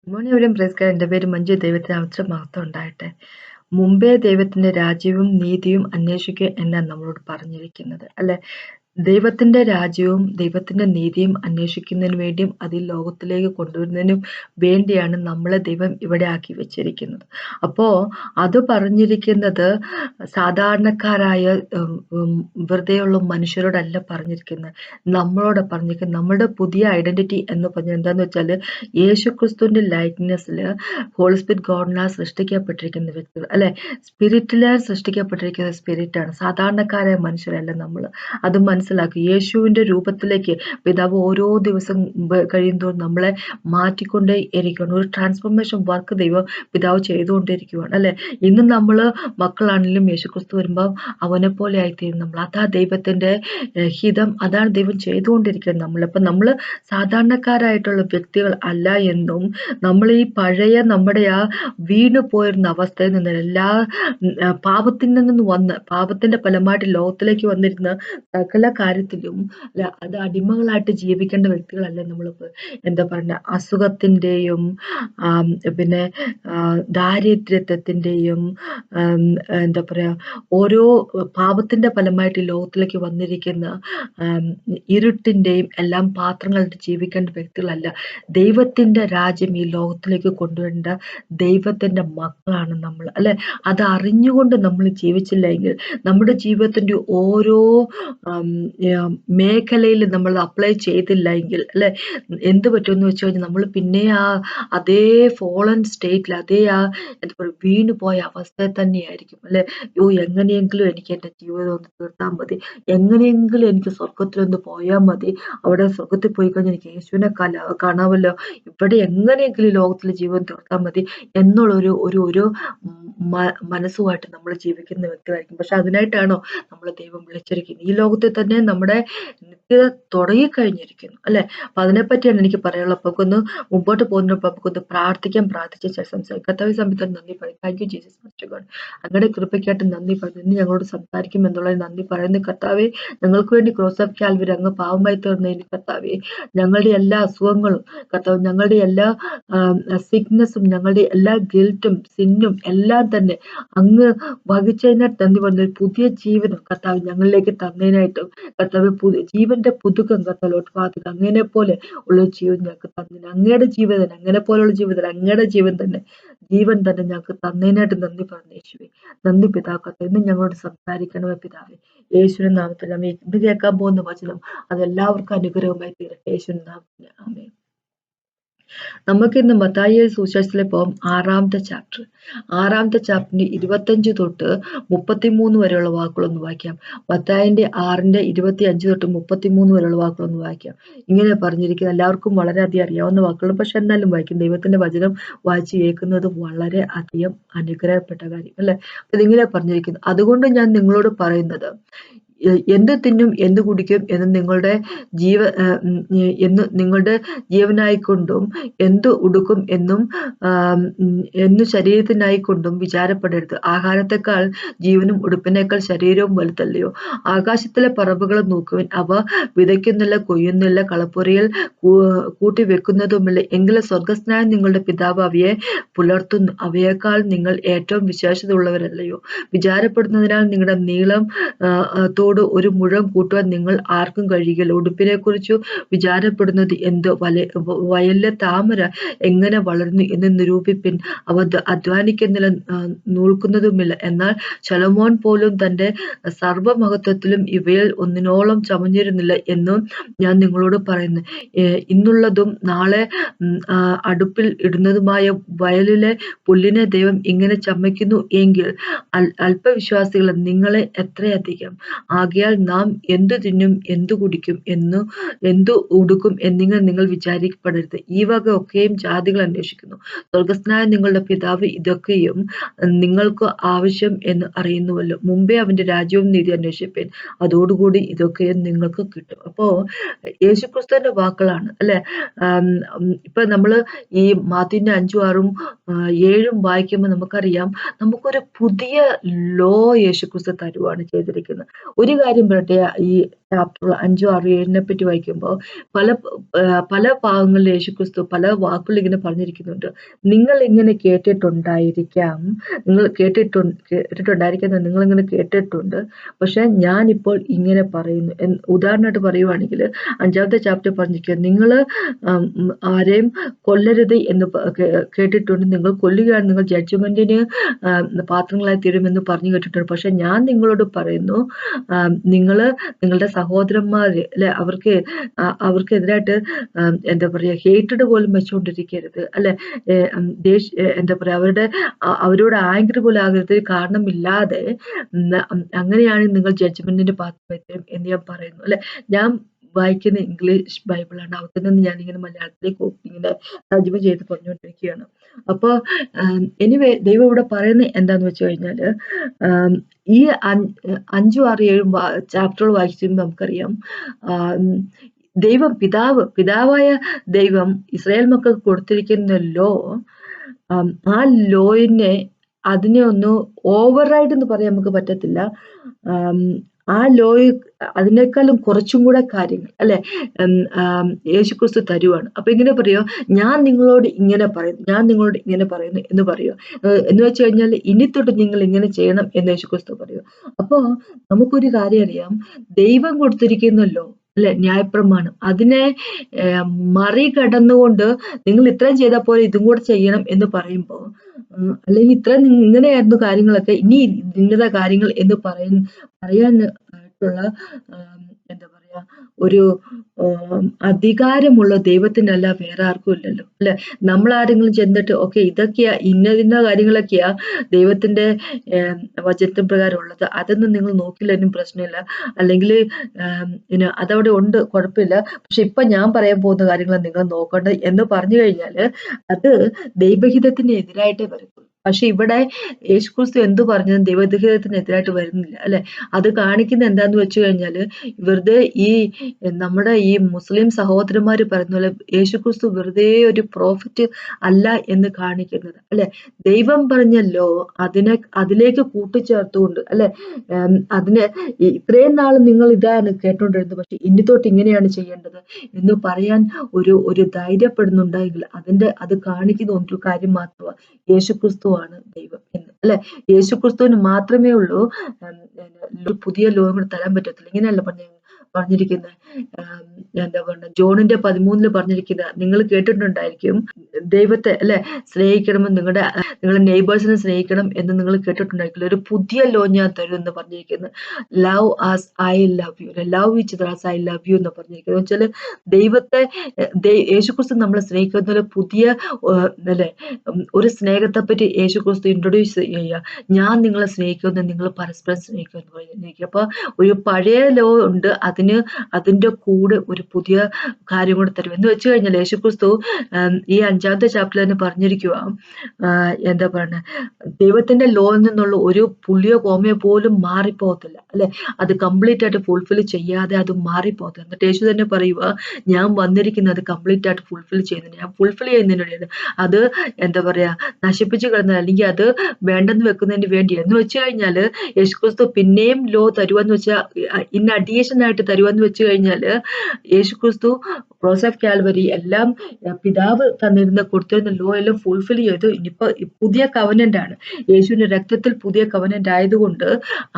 Morning praise card. എൻ്റെ പേര് മഞ്ജു. ദൈവത്തിന് അമിച്ച മഹത്വം ഉണ്ടാകട്ടെ. മുമ്പേ ദൈവത്തിന്റെ രാജ്യവും നീതിയും അന്വേഷിക്കുക എന്നാണ് നമ്മളോട് പറഞ്ഞിരിക്കുന്നത്, അല്ലെ? ദൈവത്തിന്റെ രാജ്യവും ദൈവത്തിന്റെ നീതിയും അന്വേഷിക്കുന്നതിന് വേണ്ടിയും അത് ഈ ലോകത്തിലേക്ക് കൊണ്ടുവരുന്നതിനും വേണ്ടിയാണ് നമ്മളെ ദൈവം ഇവിടെ ആക്കി വെച്ചിരിക്കുന്നത്. അപ്പോ അത് പറഞ്ഞിരിക്കുന്നത് സാധാരണക്കാരായ വെറുതെയുള്ള മനുഷ്യരോടല്ല പറഞ്ഞിരിക്കുന്നത്, നമ്മളോട് പറഞ്ഞിരിക്കുന്നത്. നമ്മുടെ പുതിയ ഐഡന്റിറ്റി എന്ന് പറഞ്ഞാൽ എന്താന്ന് വെച്ചാൽ, യേശുക്രിസ്തുവിന്റെ ലൈറ്റ്നെസ്സിൽ ഹോളി സ്പിരിറ്റ് ഗോഡിനാൽ സൃഷ്ടിക്കപ്പെട്ടിരിക്കുന്ന വ്യക്തികൾ, അല്ലെ? സ്പിരിറ്റിലാൽ സൃഷ്ടിക്കപ്പെട്ടിരിക്കുന്ന സ്പിരിറ്റാണ്, സാധാരണക്കാരായ മനുഷ്യരല്ല നമ്മൾ. അത് മനസ്സിലാക്കി യേശുവിന്റെ രൂപത്തിലേക്ക് പിതാവ് ഓരോ ദിവസം കഴിയുന്തോറും നമ്മളെ മാറ്റിക്കൊണ്ടേ ഇരിക്കുകയാണ്. ഒരു ട്രാൻസ്ഫോർമേഷൻ വർക്ക് ദൈവം പിതാവ് ചെയ്തുകൊണ്ടിരിക്കുകയാണ്, അല്ലെ? ഇന്ന് നമ്മൾ മക്കളാണെങ്കിലും യേശുക്രിസ്തു വരുമ്പോൾ അവനെ പോലെ ആയിത്തീരും നമ്മൾ. അതാ ദൈവത്തിന്റെ ഹിതം, അതാണ് ദൈവം ചെയ്തുകൊണ്ടിരിക്കുന്നത് നമ്മൾ. അപ്പൊ നമ്മൾ സാധാരണക്കാരായിട്ടുള്ള വ്യക്തികൾ അല്ല എന്നും, നമ്മൾ ഈ പഴയ നമ്മുടെ ആ വീണു പോയിരുന്ന അവസ്ഥയിൽ നിന്ന്, എല്ലാ പാപത്തിൽ നിന്ന് വന്ന് പാപത്തിന്റെ ഫലമായിട്ട് ലോകത്തിലേക്ക് വന്നിരുന്ന സകല കാര്യത്തിലും അത് അടിമകളായിട്ട് ജീവിക്കേണ്ട വ്യക്തികളല്ല നമ്മൾ. എന്താ പറയുക, അസുഖത്തിന്റെയും പിന്നെ ദാരിദ്ര്യത്തിന്റെയും എന്താ പറയാ, ഓരോ പാപത്തിന്റെ ഫലമായിട്ട് ഈ ലോകത്തിലേക്ക് വന്നിരിക്കുന്ന ഇരുട്ടിന്റെയും എല്ലാം പാത്രങ്ങളായിട്ട് ജീവിക്കേണ്ട വ്യക്തികളല്ല. ദൈവത്തിന്റെ രാജ്യം ഈ ലോകത്തിലേക്ക് കൊണ്ടുവരേണ്ട ദൈവത്തിന്റെ മക്കളാണ് നമ്മൾ, അല്ലെ? അത് അറിഞ്ഞുകൊണ്ട് നമ്മൾ ജീവിച്ചില്ല എങ്കിൽ, നമ്മുടെ ജീവിതത്തിന്റെ ഓരോ മേഖലയിൽ നമ്മൾ അപ്ലൈ ചെയ്തില്ല എങ്കിൽ, അല്ലെ, എന്ത് പറ്റുമെന്ന് വെച്ച് കഴിഞ്ഞാൽ നമ്മൾ പിന്നെ അതേ ഫോളൻ സ്റ്റേറ്റിൽ, അതേ എന്താ പറയുക, വീണു പോയ അവസ്ഥയിൽ തന്നെയായിരിക്കും, അല്ലെ? എങ്ങനെയെങ്കിലും എനിക്ക് എൻ്റെ ജീവിതം ഒന്ന് തീർത്താൽ മതി, എങ്ങനെയെങ്കിലും എനിക്ക് സ്വർഗത്തിലൊന്ന് പോയാൽ മതി, അവിടെ സ്വർഗത്തിൽ പോയി കഴിഞ്ഞാൽ എനിക്ക് യേശുവിനെ കാണാമല്ലോ, ഇവിടെ എങ്ങനെയെങ്കിലും ഈ ലോകത്തിൽ ജീവിതം തീർത്താൽ മതി എന്നുള്ളൊരു ഒരു മനസ്സുമായിട്ട് നമ്മൾ ജീവിക്കുന്ന വ്യക്തികളായിരിക്കും. പക്ഷെ അതിനായിട്ടാണോ നമ്മൾ ദൈവം വിളിച്ചിരിക്കുന്നത്? ഈ ലോകത്തിൽ തന്നെ നമ്മുടെ നിത്യത തുടങ്ങിക്കഴിഞ്ഞിരിക്കുന്നു, അല്ലെ? അപ്പൊ അതിനെപ്പറ്റിയാണ് എനിക്ക് പറയാനുള്ളത്. അപ്പൊ ഒന്ന് മുമ്പോട്ട് പോകുന്നപ്പോൾ നമുക്കൊന്ന് പ്രാർത്ഥിച്ച ശേഷം സംസാരിക്കാം. കർത്താവേ, സമയത്ത് നന്ദി പറയും. Thank you Jesus mister God. അങ്ങയുടെ കൃപയ്ക്കായിട്ട് നന്ദി പറയുന്നു. ഇന്ന് ഞങ്ങളോട് സംസാരിക്കും എന്നുള്ളത് നന്ദി പറയുന്നു കർത്താവേ. ഞങ്ങൾക്ക് വേണ്ടി ക്രോസ് ഓഫ് കാൽവരി അങ്ങ് പാവമായി തീർന്നതിന് കർത്താവേ, ഞങ്ങളുടെ എല്ലാ അസുഖങ്ങളും കർത്താവ്, ഞങ്ങളുടെ എല്ലാ സിക്നസ്സും, ഞങ്ങളുടെ എല്ലാ ഗിൽറ്റും സിന്നും എല്ലാം തന്നെ അങ്ങ് വഹിച്ചതിനായിട്ട് നന്ദി പറഞ്ഞു. ഒരു പുതിയ ജീവിതം കർത്താവ് ഞങ്ങളിലേക്ക് തന്നതിനായിട്ടും കർത്താവ്, ജീവന്റെ പുതുക്കം കർത്താവ് ഫാദർ അങ്ങനെ പോലെ ഉള്ള ജീവൻ ഞങ്ങൾക്ക് തന്നതിന്, അങ്ങയുടെ ജീവിതം അങ്ങനെ പോലെയുള്ള ജീവിതം, അങ്ങയുടെ ജീവൻ തന്നെ ഞങ്ങൾക്ക് തന്നതിനായിട്ട് നന്ദി പറഞ്ഞു യേശുവേ. നന്ദി പിതാവ്. കർത്താവ്, ഇന്ന് ഞങ്ങളോട് സംസാരിക്കണമേ പിതാവേ, യേശുവിന്റെ നാമത്തിൽ. അമ്മേ, ഇത് കേൾക്കാൻ പോകുന്ന വചനം അതെല്ലാവർക്കും അനുഗ്രഹമായി തീരട്ടെ യേശുവിന്റെ നാമത്തിൽ. ആമേൻ. നമുക്കിന്ന് മത്തായിയുടെ സുവിശേഷത്തിലെ പോകാം. ആറാമത്തെ ചാപ്റ്ററിന്റെ 25 തൊട്ട് 33 വരെയുള്ള വാക്കുകളൊന്ന് വായിക്കാം. മത്തായിന്റെ 6ന്റെ 25 തൊട്ട് 33 വരെയുള്ള വാക്കുകളൊന്ന് വായിക്കാം. ഇങ്ങനെ പറഞ്ഞിരിക്കുന്നത് എല്ലാവർക്കും വളരെയധികം അറിയാവുന്ന വാക്കുകൾ, പക്ഷെ എന്നാലും വായിക്കും. ദൈവത്തിന്റെ വചനം വായിച്ച് കേൾക്കുന്നത് വളരെ അധികം അനുഗ്രഹപ്പെട്ട കാര്യം, അല്ലെ? അപ്പൊ ഇതിങ്ങനെ പറഞ്ഞിരിക്കുന്നു, അതുകൊണ്ട് ഞാൻ നിങ്ങളോട് പറയുന്നത്, എന്ത് തിന്നും എന്ത് കുടിക്കും എന്ന് നിങ്ങളുടെ ജീവനായിക്കൊണ്ടും എന്ത് ഉടുക്കും എന്നു ശരീരത്തിനായിക്കൊണ്ടും വിചാരപ്പെടരുത്. ആഹാരത്തെക്കാൾ ജീവനും ഉടുപ്പിനേക്കാൾ ശരീരവും വലുതല്ലയോ? ആകാശത്തിലെ പറവകളെ നോക്കുവിൻ, അവ വിതയ്ക്കുന്നില്ല, കൊയ്യുന്നില്ല, കളപ്പുരയിൽ കൂട്ടിവെക്കുന്നതുമില്ല, എങ്കിലും സ്വർഗസ്ഥനായ നിങ്ങളുടെ പിതാവ് അവയെ പുലർത്തുന്നു. അവയേക്കാൾ നിങ്ങൾ ഏറ്റവും വിശേഷത ഉള്ളവരല്ലയോ? വിചാരപ്പെടുന്നതിനാൽ നിങ്ങളുടെ നീളം തോട് ഒരു മുഴം കൂട്ടുവാൻ നിങ്ങൾ ആർക്കും കഴിയുകയില്ല. ഉടുപ്പിനെക്കുറിച്ചു വിചാരപ്പെടുന്നത് എന്ത്? വയലിലെ താമര എങ്ങനെ വളരുന്നു എന്ന് നിരൂപിപ്പിൻ. അവ അധ്വാനിക്കുന്നില്ല, നൂൽക്കുന്നതുമില്ല. എന്നാൽ ശലോമോൻ പോലും തന്റെ സർവ്വമഹത്വത്തിലും ഇവയിൽ ഒന്നിനോളം ചമഞ്ഞിരുന്നില്ല എന്നും ഞാൻ നിങ്ങളോട് പറയുന്നു. ഇന്നുള്ളതും നാളെ അടുപ്പിൽ ഇടുന്നതുമായ വയലിലെ പുല്ലിനെ ദൈവം ഇങ്ങനെ ചമയ്ക്കുന്നു എങ്കിൽ അല്പവിശ്വാസികൾ നിങ്ങളെ എത്രയധികം. ആകയാൽ നാം എന്തു തിന്നും എന്തു കുടിക്കും എന്തു ഉടുക്കും എന്നിങ്ങനെ നിങ്ങൾ വിചാരിക്കപ്പെടരുത്. ഈ വക ഒക്കെയും ജാതികൾ അന്വേഷിക്കുന്നു. സ്വർഗസ്ഥനായ നിങ്ങളുടെ പിതാവ് ഇതൊക്കെയും നിങ്ങൾക്ക് ആവശ്യം എന്ന് അറിയുന്നുവല്ലോ. മുമ്പേ അവന്റെ രാജ്യവും നീതി അന്വേഷിപ്പിൻ, അതോടുകൂടി ഇതൊക്കെയും നിങ്ങൾക്ക് കിട്ടും. അപ്പോ യേശുക്രിസ്തുവിന്റെ വാക്കുകളാണ്, അല്ലെ? ഇപ്പൊ നമ്മള് ഈ മാത്യുവിന്റെ 5, 6, 7 വായിക്കുമ്പോൾ നമുക്കറിയാം, നമുക്കൊരു പുതിയ ലോ യേശുക്രിസ്തു തരുവാണ് ചെയ്തിരിക്കുന്നത്. ഒരു ഒരു കാര്യം പറയട്ടെ, ഈ ചാപ്റ്റർ 5, 6, 7 പറ്റി വായിക്കുമ്പോൾ പല പല ഭാഗങ്ങളിൽ യേശുക്രിസ്തു പല വാക്കുകൾ ഇങ്ങനെ പറഞ്ഞിരിക്കുന്നുണ്ട്. നിങ്ങൾ ഇങ്ങനെ കേട്ടിട്ടുണ്ടായിരിക്കാം, നിങ്ങൾ കേട്ടിട്ടുണ്ടായിരിക്കാം, നിങ്ങളിങ്ങനെ കേട്ടിട്ടുണ്ട്. പക്ഷെ ഞാനിപ്പോൾ ഇങ്ങനെ പറയുന്നു. ഉദാഹരണമായിട്ട് പറയുവാണെങ്കിൽ 5ാമത്തെ ചാപ്റ്റർ പറഞ്ഞിരിക്കുക, നിങ്ങൾ ആരെയും കൊല്ലരുത് എന്ന് കേട്ടിട്ടുണ്ട്. നിങ്ങൾ കൊല്ലുകയാണ് നിങ്ങൾ ജഡ്ജ്മെന്റിന് പാത്രങ്ങളായി തീരുമെന്ന് പറഞ്ഞു കേട്ടിട്ടുണ്ട്. പക്ഷെ ഞാൻ നിങ്ങളോട് പറയുന്നു, നിങ്ങളുടെ സഹോദരന്മാര് അല്ലെ, അവർക്കെതിരായിട്ട് എന്താ പറയാ ഹേറ്റഡ് പോലും വെച്ചുകൊണ്ടിരിക്കരുത് അല്ലെ, എന്താ പറയാ അവരോട് ആംഗ്രി പോലും ആകരുത്, കാരണമില്ലാതെ അങ്ങനെയാണെങ്കിൽ നിങ്ങൾ ജഡ്ജ്മെന്റിന്റെ പാത്രമായി തീരും എന്ന് ഞാൻ പറയുന്നു അല്ലെ. ഞാൻ വായിക്കുന്ന ഇംഗ്ലീഷ് ബൈബിളാണ്, അവിടെ നിന്ന് ഞാനിങ്ങനെ മലയാളത്തിലേക്ക് ഇങ്ങനെ തർജ്ജമ ചെയ്ത് പറഞ്ഞുകൊണ്ടിരിക്കുകയാണ്. അപ്പൊ എനിവേ ദൈവം ഇവിടെ പറയുന്നത് എന്താന്ന് വെച്ച് കഴിഞ്ഞാല്, ഈ 5, 6, 7 ചാപ്റ്ററുകൾ വായിക്കുമ്പോൾ നമുക്കറിയാം, ദൈവം പിതാവായ ദൈവം ഇസ്രായേൽ മക്കൾക്ക് കൊടുത്തിരിക്കുന്ന ലോ, ആ ലോയിനെ അതിനെ ഒന്ന് ഓവർ റൈഡ് എന്ന് പറയാൻ നമുക്ക് പറ്റത്തില്ല. ആ ലോയ് അതിനേക്കാളും കുറച്ചും കൂടെ കാര്യങ്ങൾ അല്ലെ യേശുക്രിസ്തു തരുവാണ്. അപ്പൊ ഇങ്ങനെ പറയോ, ഞാൻ നിങ്ങളോട് ഇങ്ങനെ പറയുന്നു എന്ന് പറയോ, എന്ന് വെച്ച് കഴിഞ്ഞാൽ ഇനി തൊട്ട് നിങ്ങൾ ഇങ്ങനെ ചെയ്യണം എന്ന് യേശുക്രിസ്തു പറയോ. അപ്പൊ നമുക്കൊരു കാര്യം അറിയാം, ദൈവം കൊടുത്തിരിക്കുന്നല്ലോ അല്ലെ ന്യായപ്രമാണം, അതിനെ മറികടന്നുകൊണ്ട് നിങ്ങൾ ഇത്രയും ചെയ്താൽ പോലെ ഇതും കൂടെ ചെയ്യണം എന്ന് പറയുമ്പോ, അല്ലെങ്കിൽ ഇങ്ങനെയായിരുന്നു കാര്യങ്ങളൊക്കെ, ഇനി ഇന്നത കാര്യങ്ങൾ എന്ന് പറയാനായിട്ടുള്ള എന്താ പറയാ ഒരു അധികാരമുള്ള ദൈവത്തിനല്ല വേറെ ആർക്കും ഇല്ലല്ലോ അല്ലെ. നമ്മൾ ആരെങ്കിലും ചെന്നിട്ട് ഓക്കെ ഇതൊക്കെയാ ഇന്ന കാര്യങ്ങളൊക്കെയാ ദൈവത്തിന്റെ വചനത്തിന് പ്രകാരം ഉള്ളത്, അതൊന്നും നിങ്ങൾ നോക്കില്ലെന്നും പ്രശ്നമില്ല, അല്ലെങ്കിൽ അതവിടെ ഉണ്ട് കുഴപ്പമില്ല, പക്ഷെ ഇപ്പൊ ഞാൻ പറയാൻ പോകുന്ന കാര്യങ്ങൾ നിങ്ങൾ നോക്കണ്ട എന്ന് പറഞ്ഞു കഴിഞ്ഞാല് അത് ദൈവഹിതത്തിന് എതിരായിട്ടേ വരത്തുള്ളൂ. പക്ഷെ ഇവിടെ യേശുക്രിസ്തു എന്ത് പറഞ്ഞതും ദൈവഹിതത്തിനെതിരായിട്ട് വരുന്നില്ല അല്ലെ. അത് കാണിക്കുന്ന എന്താന്ന് വെച്ച് കഴിഞ്ഞാല്, വെറുതെ ഈ നമ്മുടെ ഈ മുസ്ലിം സഹോദരന്മാര് പറയുന്ന പോലെ യേശുക്രിസ്തു വെറുതെ ഒരു പ്രോഫറ്റ് അല്ല എന്ന് കാണിക്കുന്നത് അല്ലെ. ദൈവം പറഞ്ഞല്ലോ അതിലേക്ക് കൂട്ടിച്ചേർത്തുകൊണ്ട് അല്ലെ, അതിന് ഇത്രയും നാൾ നിങ്ങൾ ഇതാണ് കേട്ടോണ്ടിരുന്നത്, പക്ഷെ ഇനി തൊട്ട് ഇങ്ങനെയാണ് ചെയ്യേണ്ടത് എന്ന് പറയാൻ ഒരു ധൈര്യപ്പെടുന്നുണ്ടെങ്കിൽ അത് കാണിക്കുന്ന ഒരു കാര്യം മാത്രമാണ്, യേശുക്രിസ്തുവാണ് ദൈവം എന്ന് അല്ലെ. യേശുക്രിസ്തുവിന് മാത്രമേ ഉള്ളൂ പുതിയ ലോകം തരാൻ പറ്റത്തില്ല. ഇങ്ങനെയല്ല പറഞ്ഞിരിക്കുന്നത്, എന്താ പറയുക, ജോണിന്റെ 13 പറഞ്ഞിരിക്കുന്ന നിങ്ങൾ കേട്ടിട്ടുണ്ടായിരിക്കും, ദൈവത്തെ അല്ലെ സ്നേഹിക്കണമെന്ന്, നിങ്ങളുടെ നെയ്ബേഴ്സിനെ സ്നേഹിക്കണം എന്ന് നിങ്ങൾ കേട്ടിട്ടുണ്ടായിരിക്കില്ല, ഒരു പുതിയ ലോ ഞാൻ തരും എന്ന് പറഞ്ഞിരിക്കുന്നത്. Love as I love you, love each other as I love you എന്ന് പറഞ്ഞിരിക്കുന്നത്. വെച്ചാല് ദൈവത്തെ യേശുക്രിസ്തു നമ്മളെ സ്നേഹിക്കുന്ന ഒരു പുതിയ അല്ലെ ഒരു സ്നേഹത്തെ പറ്റി യേശുക്രിസ്തു ഇൻട്രൊഡ്യൂസ് ചെയ്യുക. ഞാൻ നിങ്ങളെ സ്നേഹിക്കുമെന്ന് നിങ്ങൾ പരസ്പരം സ്നേഹിക്കുമെന്ന് പറഞ്ഞിരിക്കുക. അപ്പൊ ഒരു പഴയ ലോ ഉണ്ട്, അതിന്റെ കൂടെ ഒരു പുതിയ കാര്യം കൂടെ തരും എന്ന് വെച്ച് കഴിഞ്ഞാൽ യേശുക്രിസ്തു ഈ 5ാമത്തെ ചാപ്റ്ററിൽ തന്നെ പറഞ്ഞിരിക്കുക, എന്താ പറയുക, ദൈവത്തിന്റെ ലോയിൽ നിന്നുള്ള ഒരു പുള്ളിയോ കോമയോ പോലും മാറിപ്പോകത്തില്ല അല്ലെ. അത് കംപ്ലീറ്റ് ആയിട്ട് ഫുൾഫിൽ ചെയ്യാതെ അത് മാറിപ്പോകത്തില്ല. എന്നിട്ട് യേശു തന്നെ പറയുക, ഞാൻ വന്നിരിക്കുന്നത് കംപ്ലീറ്റ് ആയിട്ട് ഫുൾഫിൽ ചെയ്യുന്നതിന്, ഞാൻ ഫുൾഫിൽ ചെയ്യുന്നതിന്, അത് എന്താ പറയാ നശിപ്പിച്ചു കളഞ്ഞ അല്ലെങ്കിൽ അത് വേണ്ടെന്ന് വെക്കുന്നതിന് വേണ്ടി എന്ന് വെച്ച് കഴിഞ്ഞാല് യേശുക്രിസ്തു പിന്നെയും ലോ തരുവെന്ന് വെച്ചാൽ ഇൻ അഡീഷൻ ആയിട്ട് തരുവെന്ന് വെച്ച് കഴിഞ്ഞാല് യേശുക്രിസ്തു ക്രോസ് ഓഫ് കാൽവരി എല്ലാം പിതാവ് കൊടുത്തിരുന്ന ലോ എല്ലാം ഫുൾഫിൽ ചെയ്തു. ഇനിയിപ്പോ പുതിയ കവനന്റ് ആണ്, യേശുവിന്റെ രക്തത്തിൽ പുതിയ കവനന്റ് ആയതുകൊണ്ട്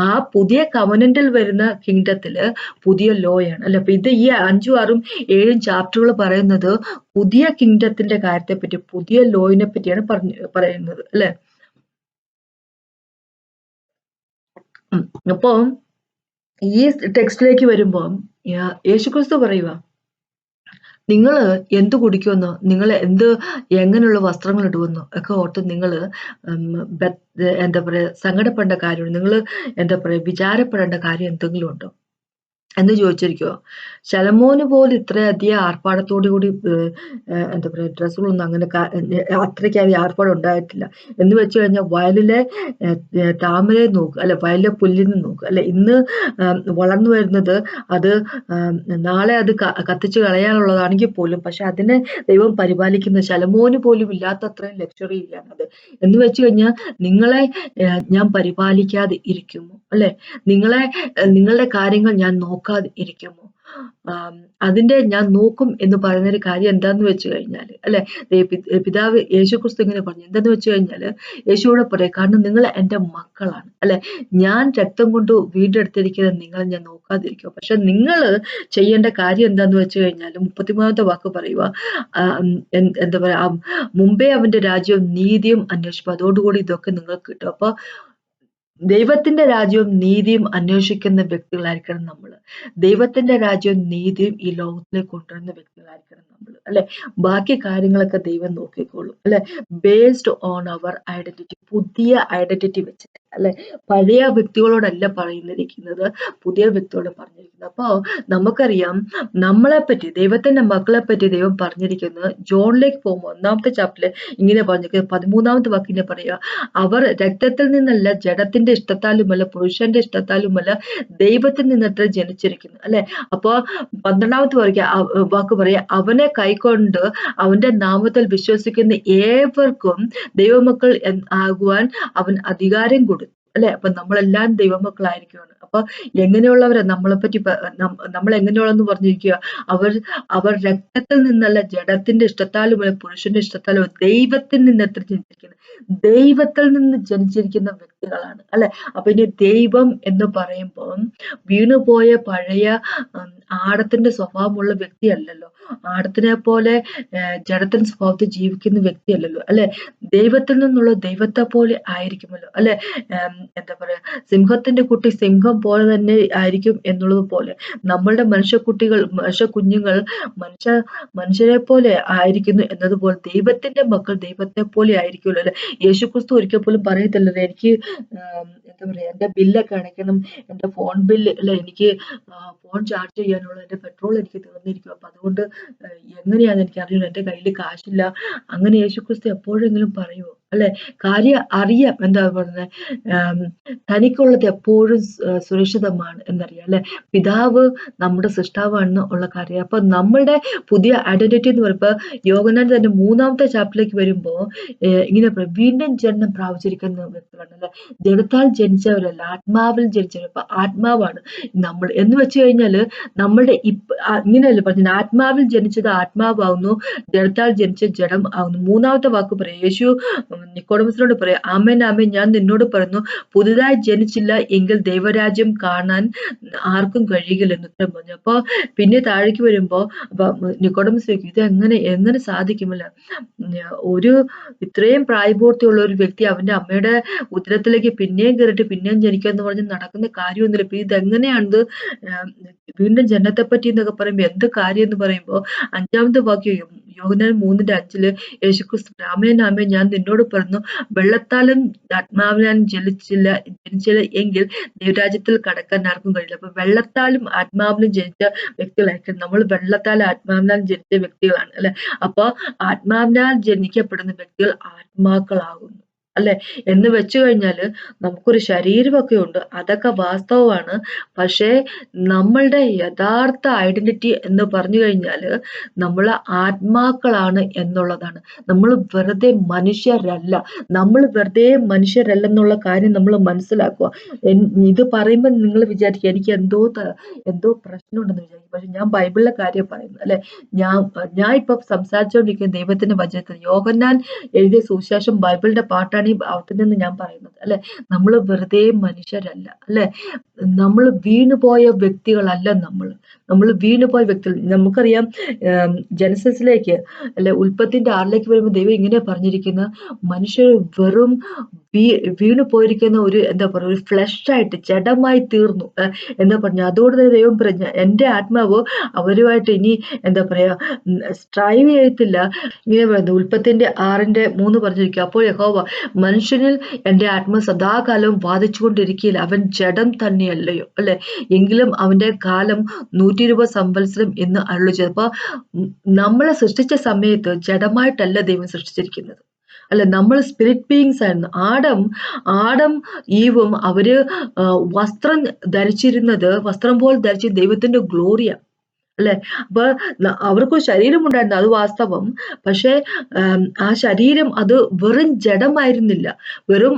ആ പുതിയ കവനന്റിൽ വരുന്ന കിങ്ഡത്തില് പുതിയ ലോയാണ് അല്ലെ. അപ്പൊ ഇത് ഈ 5, 6, 7 ചാപ്റ്ററുകൾ പറയുന്നത് പുതിയ കിങ്ഡത്തിന്റെ കാര്യത്തെ പറ്റി, പുതിയ ലോയിനെ പറ്റിയാണ് പറയുന്നത് അല്ലെ. അപ്പൊ ഈ ടെക്സ്റ്റിലേക്ക് വരുമ്പോ യേശുക്രിസ്തു പറയുക, നിങ്ങൾ എന്ത് കുടിക്കുമെന്നോ, നിങ്ങൾ എങ്ങനെയുള്ള വസ്ത്രങ്ങൾ ഇടുമെന്നോ ഒക്കെ ഓർത്ത് നിങ്ങൾ എന്താ പറയാ സങ്കടപ്പെടേണ്ട കാര്യമുണ്ട്, നിങ്ങൾ എന്താ പറയാ വിചാരപ്പെടേണ്ട കാര്യം എന്തെങ്കിലും ഉണ്ടോ? എന്ന് ചോദിച്ചിരിക്കുവോ? ശലോമോന് പോലും ഇത്രയധികം ആർഭാടത്തോടു കൂടി എന്താ പറയുക ഡ്രസ്സുകളൊന്നും അങ്ങനെ അത്രയ്ക്കധികം ആർഭാടം ഉണ്ടായിട്ടില്ല. എന്ന് വെച്ച് കഴിഞ്ഞാൽ വയലിലെ താമരയെ നോക്ക്, അല്ല വയലിലെ പുല്ലിനെ നോക്ക്, അല്ലെ ഇന്ന് വളർന്നു വരുന്നത് അത് നാളെ അത് കത്തിച്ച് കളയാനുള്ളതാണെങ്കിൽ പോലും പക്ഷെ അതിനെ ദൈവം പരിപാലിക്കുന്ന ശലോമോന് പോലും ഇല്ലാത്തത്രയും ലക്ഷറി ഇല്ലാണത്. എന്ന് വെച്ച് കഴിഞ്ഞാൽ നിങ്ങളെ ഞാൻ പരിപാലിക്കാതെ ഇരിക്കുമോ? അല്ലെ നിങ്ങളുടെ കാര്യങ്ങൾ ഞാൻ നോക്കാതെ ഇരിക്കുമോ? അതിന്റെ ഞാൻ നോക്കും എന്ന് പറയുന്നൊരു കാര്യം എന്താന്ന് വെച്ച് കഴിഞ്ഞാല് അല്ലെ, പിതാവ് യേശുക്രിസ്തു ഇങ്ങനെ പറഞ്ഞു. എന്താന്ന് വെച്ച് കഴിഞ്ഞാല് യേശുവോട് പറയും, കാരണം നിങ്ങൾ എന്റെ മക്കളാണ് അല്ലെ, ഞാൻ രക്തം കൊണ്ട് വീണ്ടെടുത്തിരിക്കുന്ന നിങ്ങളെ ഞാൻ നോക്കാതിരിക്കും. പക്ഷെ നിങ്ങൾ ചെയ്യേണ്ട കാര്യം എന്താന്ന് വെച്ച് കഴിഞ്ഞാല് 33ാമത്തെ വാക്ക് പറയുക, എന്താ പറയാ, മുമ്പേ അവന്റെ രാജ്യവും നീതിയും അന്വേഷിക്കും, അതോടുകൂടി ഇതൊക്കെ നിങ്ങൾക്ക് കിട്ടും. അപ്പൊ ദൈവത്തിന്റെ രാജ്യവും നീതിയും അന്വേഷിക്കുന്ന വ്യക്തികളായിരിക്കണം നമ്മള്. ദൈവത്തിന്റെ രാജ്യവും നീതിയും ഈ ലോകത്തിലേക്ക് കൊണ്ടുവരുന്ന വ്യക്തികളായിരിക്കണം നമ്മള്, അല്ലെ. ബാക്കി കാര്യങ്ങളൊക്കെ ദൈവം നോക്കിക്കോളും, അല്ലെ. ബേസ്ഡ് ഓൺ അവർ ഐഡന്റിറ്റി, പുതിയ ഐഡന്റിറ്റി വെച്ചിട്ട്, അല്ലെ. പഴയ വ്യക്തികളോടല്ല പറഞ്ഞിരിക്കുന്നത്, പുതിയ വ്യക്തിയോട് പറഞ്ഞിരിക്കുന്നത്. അപ്പോ നമുക്കറിയാം നമ്മളെ പറ്റി, ദൈവത്തിന്റെ മക്കളെ പറ്റി ദൈവം പറഞ്ഞിരിക്കുന്നത് ജോണിലേക്ക് പോകുമ്പോൾ 1-ാമത്തെ ചാപ്റ്ററിൽ ഇങ്ങനെ പറഞ്ഞിരിക്കുന്നത്. 13ാമത്തെ വാക്കിനെ പറയുക, അവർ രക്തത്തിൽ നിന്നല്ല, ജഡത്തിന്റെ ഇഷ്ടത്താലുമല്ല, പുരുഷന്റെ ഇഷ്ടത്താലുമല്ല, ദൈവത്തിൽ നിന്നിട്ട് ജനിച്ചിരിക്കുന്നു, അല്ലെ. അപ്പൊ 12ാമത്തെ വാക്ക് പറയാ, അവനെ കൈക്കൊണ്ട് അവന്റെ നാമത്തിൽ വിശ്വസിക്കുന്ന ഏവർക്കും ദൈവമക്കൾ ആകുവാൻ അവൻ അധികാരം കൊടുത്തു, അല്ലെ. അപ്പൊ നമ്മളെല്ലാം ദൈവമക്കളായിരിക്കുകയാണ്. അപ്പൊ എങ്ങനെയുള്ളവരാ നമ്മളെ പറ്റി നമ്മൾ എങ്ങനെയുള്ളതെന്ന് പറഞ്ഞിരിക്കുക, അവർ രക്തത്തിൽ നിന്നല്ല, ജഡത്തിന്റെ ഇഷ്ടത്താലുമല്ല, പുരുഷന്റെ ഇഷ്ടത്താലും ദൈവത്തിൽ നിന്നെത്ര ജനിച്ചിരിക്കുന്നത്, ദൈവത്തിൽ നിന്ന് ജനിച്ചിരിക്കുന്ന വ്യക്തികളാണ്, അല്ലെ. അപ്പൊ ഇനി ദൈവം എന്ന് പറയുമ്പോൾ വീണുപോയ പഴയ ആടത്തിന്റെ സ്വഭാവമുള്ള വ്യക്തിയല്ലല്ലോ, ആടത്തിനെ പോലെ ജഡത്തിന്റെ സ്വഭാവത്തിൽ ജീവിക്കുന്ന വ്യക്തിയല്ലല്ലോ, അല്ലെ. ദൈവത്തിൽ നിന്നുള്ള ദൈവത്തെ പോലെ ആയിരിക്കുമല്ലോ, അല്ലെ. എന്താ പറയാ, സിംഹത്തിന്റെ കുട്ടി സിംഹം പോലെ തന്നെ ആയിരിക്കും എന്നുള്ളത് പോലെ നമ്മളുടെ മനുഷ്യ കുഞ്ഞുങ്ങൾ മനുഷ്യരെ പോലെ ആയിരിക്കുന്നു എന്നതുപോലെ ദൈവത്തിന്റെ മക്കൾ ദൈവത്തെ പോലെ ആയിരിക്കുമല്ലോ, അല്ലെ. യേശുക്രിസ്തു ഒരിക്കൽ പോലും പറയത്തില്ലല്ലോ, എനിക്ക് എന്താ പറയാ, എന്റെ ബില്ലൊക്കെ അടയ്ക്കണം, എന്റെ ഫോൺ ബില്ല്, അല്ലെ, എനിക്ക് ഫോൺ ചാർജ് ചെയ്യാനുള്ള എന്റെ പെട്രോൾ എനിക്ക് തീർന്നിരിക്കും, അപ്പൊ അതുകൊണ്ട് എങ്ങനെയാന്ന് എനിക്ക് അറിയില്ല, എന്റെ കയ്യിൽ കാശില്ല. അങ്ങനെ യേശുക്രിസ്തു എപ്പോഴെങ്കിലും പറയുമോ? അല്ലെ. കാര്യം അറിയാം, എന്താ പറയുന്നത്, തനിക്കുള്ളത് എപ്പോഴും സുരക്ഷിതമാണ് എന്നറിയാം, അല്ലെ. പിതാവ് നമ്മുടെ സൃഷ്ടാവാണെന്ന് ഉള്ള കാര്യം. അപ്പൊ നമ്മളുടെ പുതിയ ഐഡന്റിറ്റി എന്ന് പറയുമ്പോ യോഹന്നാൻ തന്നെ 3-ാമത്തെ ചാപ്റ്ററിലേക്ക് വരുമ്പോ ഇങ്ങനെ പറയും, വീണ്ടും ജന്മം പ്രാപിച്ചിരിക്കുന്ന വ്യക്തികളാണ്, അല്ലെ. ജഡത്താൽ ജനിച്ചവരല്ല, ആത്മാവിൽ ജനിച്ചവർ. അപ്പൊ ആത്മാവാണ് നമ്മൾ എന്ന് വെച്ച് കഴിഞ്ഞാല് നമ്മളുടെ ഇങ്ങനെയല്ലേ പറഞ്ഞത്, ആത്മാവിൽ ജനിച്ചത് ആത്മാവാകുന്നു, ജഡത്താൽ ജനിച്ച ജഡം ആകുന്നു. 3-ാമത്തെ വാക്ക് പറയാം, യേശു നിക്കോഡമസിനോട് പറയാം, ആമേൻ ആമേൻ ഞാൻ നിന്നോട് പറയുന്നു, പുതുതായി ജനിച്ചില്ല എങ്കിൽ ദൈവരാജ്യം കാണാൻ ആർക്കും കഴിയില്ലെന്ന് ഉത്തരം പറഞ്ഞു. അപ്പൊ പിന്നെ താഴേക്ക് വരുമ്പോ നിക്കോഡമസ് ചോദിക്കും, ഇത് എങ്ങനെ സാധിക്കുമല്ലോ, ഒരു ഇത്രയും പ്രായപൂർത്തിയുള്ള ഒരു വ്യക്തി അവന്റെ അമ്മയുടെ ഉദരത്തിലേക്ക് പിന്നെയും കയറിയിട്ട് പിന്നെയും ജനിക്കുക എന്ന് പറഞ്ഞ് നടക്കുന്ന കാര്യമൊന്നുമില്ല. ഇപ്പൊ ഇതെങ്ങനെയാണിത് വീണ്ടും ജനത്തെ പറ്റി എന്നൊക്കെ പറയുമ്പോ എന്ത് കാര്യം എന്ന് പറയുമ്പോ 5-ാമത്തെ വാക്യം യോഹന്നാൻ 3:5 യേശുക്രിസ്തു, ആമേൻ ആമേൻ ഞാൻ നിന്നോട് പറഞ്ഞു, വെള്ളത്താലും ആത്മാവിനാലും ജനിച്ചില്ല എങ്കിൽ ദൈവരാജ്യത്തിൽ കടക്കാൻ ആർക്കും കഴിയില്ല. അപ്പൊ വെള്ളത്താലും ആത്മാവിലും ജനിച്ച വ്യക്തികളായിരിക്കും നമ്മൾ. വെള്ളത്താലും ആത്മാവിനാലും ജനിച്ച വ്യക്തികളാണ്, അല്ലെ. അപ്പൊ ആത്മാവിനാൽ ജനിക്കപ്പെടുന്ന വ്യക്തികൾ ആത്മാക്കളാകുന്നു, അല്ലെ. എന്ന് വെച്ച് കഴിഞ്ഞാല് നമുക്കൊരു ശരീരമൊക്കെ ഉണ്ട്, അതൊക്കെ വാസ്തവമാണ്. പക്ഷേ നമ്മളുടെ യഥാർത്ഥ ഐഡന്റിറ്റി എന്ന് പറഞ്ഞു കഴിഞ്ഞാല് നമ്മൾ ആത്മാക്കളാണ് എന്നുള്ളതാണ്. നമ്മൾ വെറുതെ മനുഷ്യരല്ലെന്നുള്ള കാര്യം നമ്മൾ മനസ്സിലാക്കുക. ഇത് പറയുമ്പോൾ നിങ്ങൾ വിചാരിക്കുക എനിക്ക് എന്തോ പ്രശ്നമുണ്ടെന്ന് വിചാരിക്കും. പക്ഷെ ഞാൻ ബൈബിളിലെ കാര്യം പറയുന്നത്, അല്ലെ. ഞാൻ ഇപ്പൊ സംസാരിച്ചുകൊണ്ടിരിക്കുന്ന ദൈവത്തിന്റെ വചനത്തിൽ യോഹന്നാൻ എഴുതിയ സുവിശേഷം ബൈബിളിന്റെ പാട്ടാണ് ഈ ഭാവത്തിൽ നിന്ന് ഞാൻ പറയുന്നത്, അല്ലെ. നമ്മൾ വെറുതെ മനുഷ്യരല്ല, അല്ലെ. നമ്മൾ വീണുപോയ വ്യക്തികളല്ല. നമ്മൾ വീണുപോയ വ്യക്തികൾ. നമുക്കറിയാം ജനസിസിലേക്ക്, അല്ലെ, ഉൽപ്പത്തിന്റെ 6ലേക്ക് വരുമ്പോൾ ദൈവം ഇങ്ങനെ പറഞ്ഞിരിക്കുന്ന, മനുഷ്യർ വെറും വീണു പോയിരിക്കുന്ന ഒരു എന്താ പറയുക, ഒരു ഫ്ലഷ് ആയിട്ട് ജഡമായി തീർന്നു എന്താ പറഞ്ഞ. അതുകൊണ്ട് തന്നെ ദൈവം പറഞ്ഞ, എന്റെ ആത്മാവ് അവരുമായിട്ട് ഇനി എന്താ പറയാ സ്ട്രൈവ് ചെയ്യത്തില്ല. ഇങ്ങനെ പറയുന്നത് ഉൽപ്പത്തിന്റെ 6:3 പറഞ്ഞിരിക്കുക, അപ്പോൾ യഹോവ മനുഷ്യനിൽ എൻ്റെ ആത്മാവ് സദാകാലവും വാദിച്ചുകൊണ്ടിരിക്കുകയില്ല, അവൻ ജഡം തന്നെയല്ലയോ, അല്ലെ? എങ്കിലും അവന്റെ കാലം 120 സംവത്സരം എന്ന് അരുളി ചെയ്തു. അപ്പൊ നമ്മളെ സൃഷ്ടിച്ച സമയത്ത് ജഡമായിട്ടല്ല ദൈവം സൃഷ്ടിച്ചിരിക്കുന്നത്, അല്ല, നമ്മൾ സ്പിരിറ്റ് ബീയിങ്സ് ആയിരുന്നു. ആഡം ഈവും അവര് വസ്ത്രം ധരിച്ചിരുന്നത്, വസ്ത്രം പോലെ ധരിച്ച ദൈവത്തിന്റെ ഗ്ലോറിയ, അല്ലെ? അപ്പൊ അവർക്ക് ശരീരം ഉണ്ടായിരുന്നു, അത് വാസ്തവം. പക്ഷെ ആ ശരീരം അത് വെറും ജഡമായിരുന്നില്ല, വെറും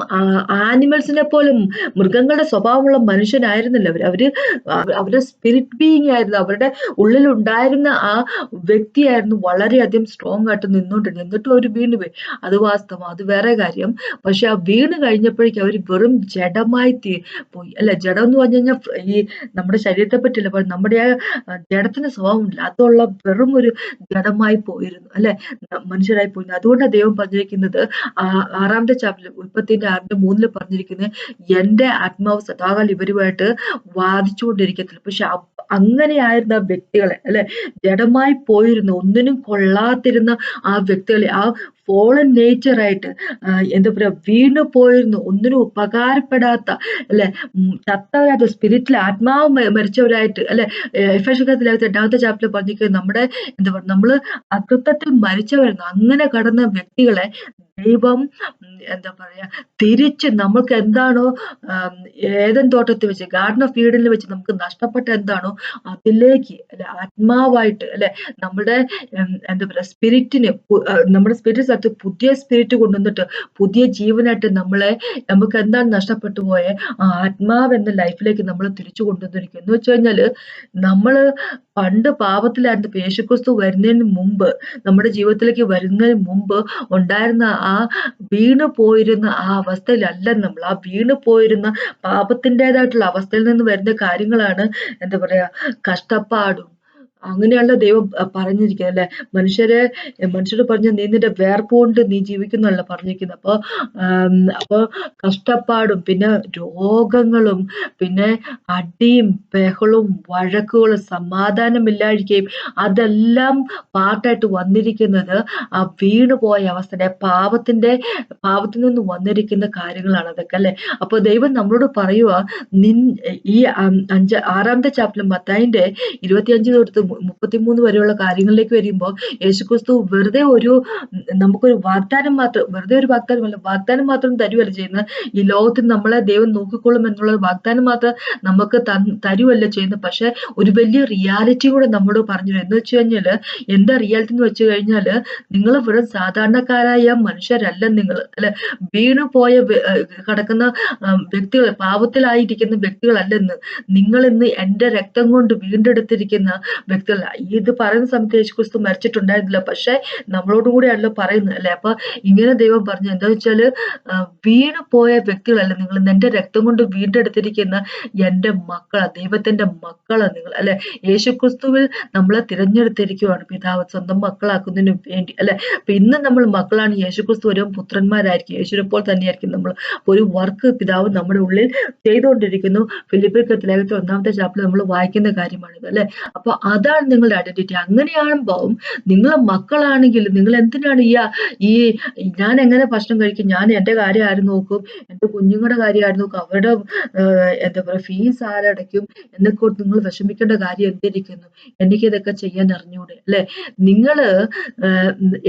ആനിമൽസിനെ പോലും, മൃഗങ്ങളുടെ സ്വഭാവമുള്ള മനുഷ്യനായിരുന്നില്ല അവരുടെ സ്പിരിറ്റ് ബീയിങ് ആയിരുന്നു. അവരുടെ ഉള്ളിലുണ്ടായിരുന്ന ആ വ്യക്തിയായിരുന്നു വളരെയധികം സ്ട്രോങ് ആയിട്ട് നിന്നോണ്ടിരുന്നത്. എന്നിട്ടും അവർ വീണ് പോയി, അത് വാസ്തവം, അത് വേറെ കാര്യം. പക്ഷെ ആ വീണ് കഴിഞ്ഞപ്പോഴേക്കും അവർ വെറും ജഡമായി പോയി, അല്ലെ? ജഡം എന്ന് പറഞ്ഞു കഴിഞ്ഞാൽ ഈ നമ്മുടെ ശരീരത്തെ പറ്റില്ല, നമ്മുടെ ആ ജഡത്തിന് സ്വഭാവമില്ല, അതുള്ള വെറും ഒരു ജഡമായി പോയിരുന്നു, അല്ലെ? മനുഷ്യരായി പോയിരുന്നു. അതുകൊണ്ടാണ് ദൈവം പറഞ്ഞിരിക്കുന്നത്, 6-ാമത്തെ ചാപ്റ്ററിൽ, ഉൽപ്പത്തിന്റെ 6:3 പറഞ്ഞിരിക്കുന്നത്, എന്റെ ആത്മാവ് സദാകാലം ഇവരുമായിട്ട് വാദിച്ചുകൊണ്ടിരിക്കത്തില്ല. പക്ഷെ അങ്ങനെയായിരുന്ന ആ വ്യക്തികളെ, അല്ലെ, ജഡമായി പോയിരുന്ന, ഒന്നിനും കൊള്ളാതിരുന്ന ആ വ്യക്തികളെ, ആ ഫോളൻ നേച്ചറായിട്ട്, എന്താ പറയാ, വീണു പോയിരുന്നു, ഒന്നിനും ഉപകാരപ്പെടാത്ത, അല്ലെ, ചത്തവരായിട്ട്, സ്പിരിറ്റിൽ ആത്മാവ് മരിച്ചവരായിട്ട്, അല്ലെ? എഫേസ്യർക്കെഴുതിയ 2-ാമത്തെ ചാപ്റ്ററിൽ പറഞ്ഞിരിക്കുന്നത്, നമ്മുടെ എന്താ പറയുക, നമ്മള് അകൃത്യത്തിൽ മരിച്ചവരായിരുന്നു. അങ്ങനെ കടന്ന വ്യക്തികളെ ദൈവം എന്താ പറയാ, തിരിച്ച് നമുക്ക് എന്താണോ ഏദൻ തോട്ടത്തിൽ വെച്ച്, ഗാർഡൻ ഓഫ് ഈഡനിൽ വെച്ച് നമുക്ക് നഷ്ടപ്പെട്ട എന്താണോ അതിലേക്ക്, അല്ലെ, ആത്മാവായിട്ട്, അല്ലെ, നമ്മുടെ എന്താ പറയാ, സ്പിരിറ്റിന്, നമ്മുടെ സ്പിരിറ്റ് സ്ഥലത്ത് പുതിയ സ്പിരിറ്റ് കൊണ്ടുവന്നിട്ട് പുതിയ ജീവനായിട്ട് നമുക്ക് എന്താണ് നഷ്ടപ്പെട്ടു പോയെ, ആ ആത്മാവ് എന്ന ലൈഫിലേക്ക് നമ്മൾ തിരിച്ചു കൊണ്ടുവന്നിരിക്കും. എന്ന് വെച്ച് കഴിഞ്ഞാല്, നമ്മള് പണ്ട് പാപത്തിലായിരുന്നു. യേശുക്രിസ്തു വരുന്നതിന് മുമ്പ്, നമ്മുടെ ജീവിതത്തിലേക്ക് വരുന്നതിന് മുമ്പ് ഉണ്ടായിരുന്ന ആ വീണു പോയിരുന്ന ആ അവസ്ഥയിലല്ല നമ്മൾ. ആ വീണു പോയിരുന്ന പാപത്തിൻ്റെതായിട്ടുള്ള അവസ്ഥയിൽ നിന്ന് വരുന്ന കാര്യങ്ങളാണ് എന്താ പറയാ, കഷ്ടപ്പാടും അങ്ങനെയുള്ള ദൈവം പറഞ്ഞിരിക്കുന്നത്, അല്ലെ? മനുഷ്യര് പറഞ്ഞ, നീ നിന്റെ വേർപ്പ് കൊണ്ട് നീ ജീവിക്കുന്നല്ല പറഞ്ഞിരിക്കുന്നത്. അപ്പൊ കഷ്ടപ്പാടും, പിന്നെ രോഗങ്ങളും, പിന്നെ അടിയും ബഹളവും വഴക്കുകളും സമാധാനമില്ലാഴികയും, അതെല്ലാം പാർട്ടായിട്ട് വന്നിരിക്കുന്നത് ആ വീണുപോയ അവസ്ഥയുടെ പാപത്തിൽ നിന്ന് വന്നിരിക്കുന്ന കാര്യങ്ങളാണ് അതൊക്കെ, അല്ലെ? അപ്പൊ ദൈവം നമ്മളോട് പറയുക, ഈ 6-ാമത്തെ ചാപ്റ്ററിൽ മത്തായിന്റെ 25 തൊട്ട് 33 വരെയുള്ള കാര്യങ്ങളിലേക്ക് വരുമ്പോൾ, യേശുക്രിസ്തു വെറുതെ നമുക്കൊരു വാഗ്ദാനം മാത്രം, വെറുതെ ഒരു വാഗ്ദാനം മാത്രം തരുവല്ല ചെയ്യുന്നത്. ഈ ലോകത്തിൽ നമ്മളെ ദൈവം നോക്കിക്കൊള്ളും എന്നുള്ള വാഗ്ദാനം മാത്രം നമുക്ക് തരുവല്ല ചെയ്യുന്നത്. പക്ഷെ ഒരു വലിയ റിയാലിറ്റി കൂടെ നമ്മളോട് പറഞ്ഞു. എന്ന് വെച്ച് കഴിഞ്ഞാല്, എന്താ റിയാലിറ്റി എന്ന് വെച്ച് കഴിഞ്ഞാല്, നിങ്ങൾ വെറും സാധാരണക്കാരായ മനുഷ്യരല്ല നിങ്ങൾ, അല്ലെ? വീണു പോയ കിടക്കുന്ന വ്യക്തികൾ, പാപത്തിലായിരിക്കുന്ന വ്യക്തികളല്ലെന്ന്. നിങ്ങൾ ഇന്ന് എന്റെ രക്തം കൊണ്ട് വീണ്ടെടുത്തിരിക്കുന്ന വ്യക്തികളല്ല. ഇത് പറയുന്ന സമയത്ത് യേശുക്രിസ്തു മരിച്ചിട്ടുണ്ടായിരുന്നില്ല, പക്ഷെ നമ്മളോടും കൂടിയാണല്ലോ പറയുന്നത്, അല്ലെ? അപ്പൊ ഇങ്ങനെ ദൈവം പറഞ്ഞു, എന്താ വെച്ചാല്, വീണു പോയ വ്യക്തികളല്ല നിങ്ങൾ, എന്റെ രക്തം കൊണ്ട് വീണ്ടെടുത്തിരിക്കുന്ന എന്റെ മക്കളാ, ദൈവത്തിന്റെ മക്കളാ നിങ്ങൾ, അല്ലെ? യേശുക്രിസ്തുവിൽ നമ്മളെ തിരഞ്ഞെടുത്തിരിക്കുവാണ് പിതാവ് സ്വന്തം മക്കളാക്കുന്നതിന് വേണ്ടി, അല്ലെ? അപ്പൊ ഇന്ന് നമ്മൾ മക്കളാണ്. യേശുക്രിസ്തു ഒരു പുത്രന്മാരായിരിക്കും, യേശുവിനെപ്പോൾ തന്നെയായിരിക്കും നമ്മൾ. അപ്പൊ ഒരു വർക്ക് പിതാവ് നമ്മുടെ ഉള്ളിൽ ചെയ്തുകൊണ്ടിരിക്കുന്നു. ഫിലിപ്പിയർക്ക് ലേഖനത്തിൽ 1-ാമത്തെ ചാപ്റ്ററിൽ നമ്മൾ വായിക്കുന്ന കാര്യമാണിത്, അല്ലെ? അപ്പൊ അതാണ് നിങ്ങളുടെ ഐഡന്റിറ്റി. അങ്ങനെയാകുമ്പോൾ നിങ്ങൾ മക്കളാണെങ്കിൽ നിങ്ങൾ എന്തിനാണ് ഈ ഞാൻ എങ്ങനെ ഭക്ഷണം കഴിക്കും, ഞാൻ എന്റെ കാര്യം ആര് നോക്കും, എന്റെ കുഞ്ഞുങ്ങളുടെ കാര്യം ആര് നോക്കും, അവരുടെ എന്താ പറയാ, ഫീസ് ആരടയ്ക്കും എന്നൊക്കെ നിങ്ങൾ വിഷമിക്കേണ്ട കാര്യം എന്തിരിക്കുന്നു? എനിക്കിതൊക്കെ ചെയ്യാൻ അറിഞ്ഞൂടെ, അല്ലെ? നിങ്ങള്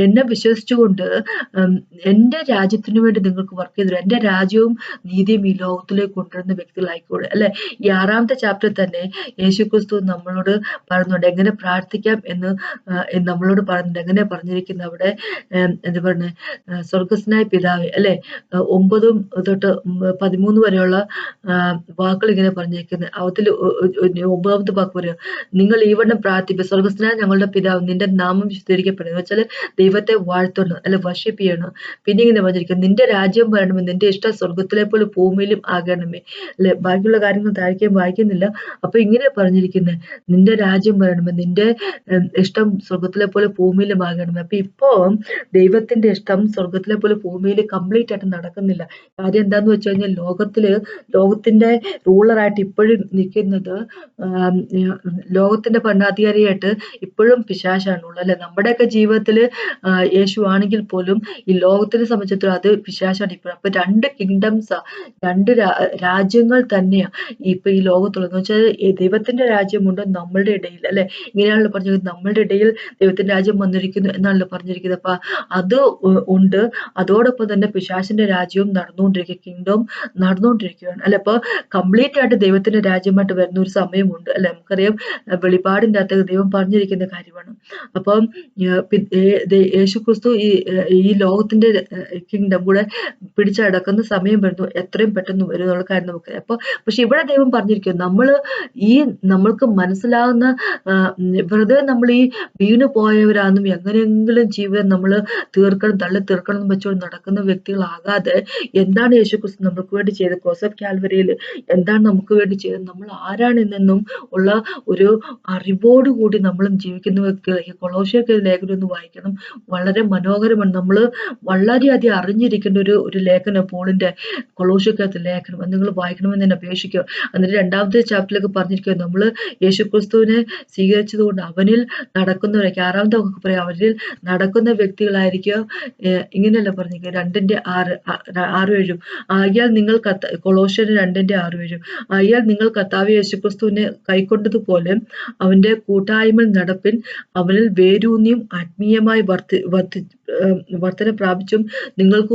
എന്നെ വിശ്വസിച്ചുകൊണ്ട് എന്റെ രാജ്യത്തിന് വേണ്ടി നിങ്ങൾക്ക് വർക്ക് ചെയ്തു, എന്റെ രാജ്യവും നീതിയും ഈ ലോകത്തിലേക്ക് കൊണ്ടുവരുന്ന വ്യക്തികളായിക്കോട്ടെ, അല്ലെ? ഈ 6-ാമത്തെ ചാപ്റ്ററിൽ തന്നെ യേശുക്രിസ്തു നമ്മളോട് പറയുന്നുണ്ട് എങ്ങനെ പ്രാർത്ഥിക്കാം എന്ന്, നമ്മളോട് പറയുന്നുണ്ട്. എങ്ങനെ പറഞ്ഞിരിക്കുന്നത് അവിടെ, എന്താ പറഞ്ഞ, സ്വർഗസ്നായ പിതാവേ, അല്ലെ? 9 തൊട്ട് 13 വരെയുള്ള വാക്കുകൾ ഇങ്ങനെ പറഞ്ഞിരിക്കുന്നത്. അതിൽ 9-ാമത്തെ വാക്ക് പറയുക, നിങ്ങൾ ഈ വണ്ണം പ്രാർത്ഥിക്കുക, സ്വർഗസ്നായ ഞങ്ങളുടെ പിതാവ്, നിന്റെ നാമം വിശുദ്ധീകരിക്കപ്പെടുന്നു. എന്ന് വെച്ചാൽ ദൈവത്തെ വാഴ്ത്തണം, അല്ലെ? വർഷിപ്പ് ചെയ്യണം. പിന്നെ ഇങ്ങനെ പറഞ്ഞിരിക്കുന്നത്, നിന്റെ രാജ്യം വരണമേ, നിന്റെ ഇഷ്ടം സ്വർഗത്തിലെ പോലെ ഭൂമിയിലും ആകണമേ, അല്ലെ? ബാക്കിയുള്ള കാര്യങ്ങൾ താഴേക്കും വായിക്കുന്നില്ല. അപ്പൊ ഇങ്ങനെ പറഞ്ഞിരിക്കുന്നത്, നിന്റെ രാജ്യം വരണം, ആകണമേ, നിന്റെ ഇഷ്ടം സ്വർഗത്തിലെ പോലെ ഭൂമിയിലും ആകണമേ. അപ്പൊ ഇപ്പോ ദൈവത്തിന്റെ ഇഷ്ടം സ്വർഗത്തിലെ പോലെ ഭൂമിയിൽ കംപ്ലീറ്റ് ആയിട്ട് നടക്കുന്നില്ല. കാര്യം എന്താന്ന് വെച്ച് കഴിഞ്ഞാൽ ലോകത്തിന്റെ റൂളറായിട്ട് ഇപ്പോഴും നിൽക്കുന്നത് ലോകത്തിന്റെ ഭരണാധികാരിയായിട്ട് ഇപ്പോഴും പിശാചാണുള്ളത് അല്ലെ. നമ്മുടെയൊക്കെ ജീവിതത്തില് യേശു ആണെങ്കിൽ പോലും ഈ ലോകത്തിനെ സംബന്ധിച്ചിടത്തോളം അത് പിശാചാണ് ഇപ്പോഴും. അപ്പൊ രണ്ട് കിങ്ഡംസാ, രണ്ട് രാജ്യങ്ങൾ തന്നെയാ ഇപ്പൊ ഈ ലോകത്തുള്ളത്. എന്ന് വെച്ചാൽ ദൈവത്തിന്റെ രാജ്യമുണ്ട് നമ്മളുടെ ഇടയിൽ അല്ലെ. ഇങ്ങനെയാണല്ലോ പറഞ്ഞിരിക്കുന്നത്, നമ്മളുടെ ഇടയിൽ ദൈവത്തിന്റെ രാജ്യം വന്നിരിക്കുന്നു എന്നാണല്ലോ പറഞ്ഞിരിക്കുന്നത്. അപ്പൊ അത് ഉണ്ട്. അതോടൊപ്പം തന്നെ പിശാചിന്റെ രാജ്യവും നടന്നുകൊണ്ടിരിക്കുക, കിങ്ഡം നടന്നുകൊണ്ടിരിക്കുകയാണ് അല്ലെ. അപ്പൊ കംപ്ലീറ്റ് ആയിട്ട് ദൈവത്തിന്റെ രാജ്യമായിട്ട് വരുന്ന ഒരു സമയമുണ്ട് അല്ലെ. നമുക്കറിയാം വെളിപ്പാടിന്റെ അകത്ത് ദൈവം പറഞ്ഞിരിക്കുന്ന കാര്യമാണ്. അപ്പം യേശുക്രിസ്തു ഈ ലോകത്തിന്റെ കിങ്ഡം കൂടെ പിടിച്ചടക്കുന്ന സമയം വരുന്നു, എത്രയും പെട്ടെന്ന് വരും എന്നുള്ള കാര്യം നമുക്ക്. പക്ഷെ ഇവിടെ ദൈവം പറഞ്ഞിരിക്കും, നമ്മൾക്ക് മനസ്സിലാവുന്ന വെറുതെ നമ്മൾ ഈ വീണു പോയവരാണെന്നും എങ്ങനെയെങ്കിലും ജീവിതം നമ്മൾ തള്ളി തീർക്കണം എന്ന് വെച്ചുകൊണ്ട് നടക്കുന്ന വ്യക്തികളാകാതെ, എന്താണ് യേശുക്രിസ്തു നമുക്ക് വേണ്ടി ചെയ്തത്, ക്രോസ് ഓഫ് കാൽവരിയിൽ എന്താണ് നമുക്ക് വേണ്ടി ചെയ്തത്, നമ്മൾ ആരാണെന്നും ഉള്ള ഒരു അറിവോടുകൂടി നമ്മളും ജീവിക്കുന്ന വ്യക്തികളെ കൊളോസ്യർക്ക് ലേഖനം ഒന്ന് വായിക്കണം. വളരെ മനോഹരമാണ്. നമ്മൾ വളരെയധികം അറിഞ്ഞിരിക്കേണ്ട ഒരു ലേഖനം പോളിന്റെ കൊളോസ്യക്കകത്ത് ലേഖനം. അത് നിങ്ങൾ വായിക്കണമെന്ന് തന്നെ അപേക്ഷിക്കുക. എന്നിട്ട് 2ാമത്തെ ചാപ്റ്ററിലൊക്കെ പറഞ്ഞിരിക്കുക, നമ്മൾ യേശുക്രിസ്തുവിനെ സ്വീകരിച്ചതുകൊണ്ട് അവനിൽ നടക്കുന്നവരൊക്കെ, 6ാമത്തെ വാക്ക് പറയാം, അവരിൽ നടക്കുന്ന വ്യക്തികളായിരിക്കും. ഇങ്ങനെയല്ല പറഞ്ഞിരിക്കുക, 2:6-7. ആകയാൽ നിങ്ങൾ കൊളോസ്യർ 2:6-7. ആകയാൽ നിങ്ങൾ കർത്താവ് യേശുക്രിസ്തുവിനെ കൈക്കൊണ്ടതുപോലെ അവന്റെ കൂട്ടായ്മയിൽ നടപ്പിൻ, അവനിൽ വേരൂന്നിയും ആത്മീയമായി വർധന പ്രാപിച്ചും നിങ്ങൾക്ക്